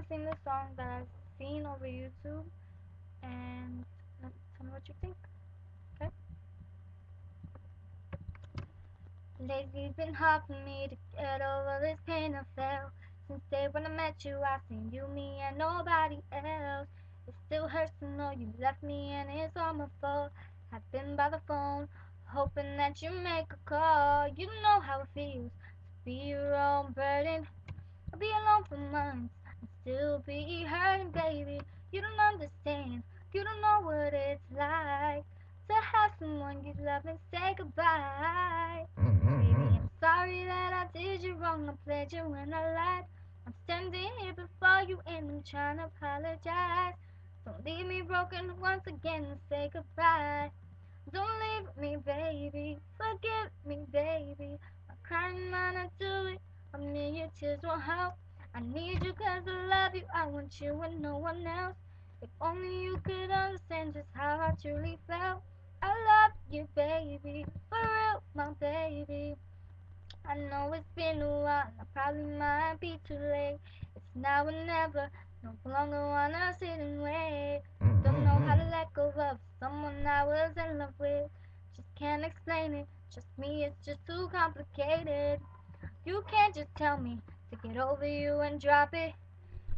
sing this song that I've seen over YouTube, and tell me what you think. Okay. Lately it's been hard for me to get over this pain I felt. Since day when I met you, I seen you, me, and nobody else. It still hurts to know you left me and it's all my fault. I've been by the phone, hoping that you make a call. You know how it feels to be your own burden. I'll be alone for months and still be hurting, baby. You don't understand, you don't know what it's like to have someone you love and say goodbye. Baby, I'm sorry that I did you wrong, I played you when I lied. I'm standing here before you and I'm trying to apologize. Don't leave me broken once again and say goodbye. Don't leave me, baby, forgive me, baby. I'm crying when I do it, a million tears won't help. I need you 'cause I love you, I want you and no one else. If only you could understand just how I truly felt. I love you, baby, for real, my baby. I know it's been a while, and I probably might be too late. It's now or never, no longer wanna sit and wait. Don't know how to let go of someone I was in love with. Just can't explain it, just me, it's just too complicated. You can't just tell me to get over you and drop it.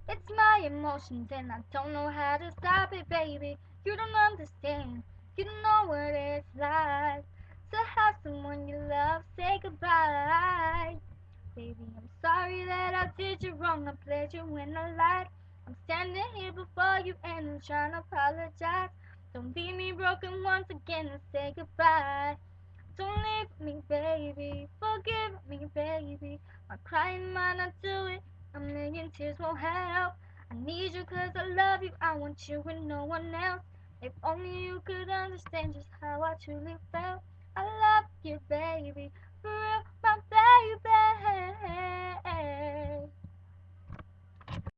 It's my emotions and I don't know how to stop it, baby. You don't understand, you don't know what it's like to have someone you love say goodbye. Baby, I'm sorry that I did you wrong, I played you when I lied. I'm standing here before you and I'm trying to apologize. Don't leave me broken once again and say goodbye. Don't leave me, baby, forgive me, baby. My crying might not do it, a million tears won't help. I need you 'cause I love you, I want you and no one else. If only you could understand just how I truly felt. I love you, baby, for real,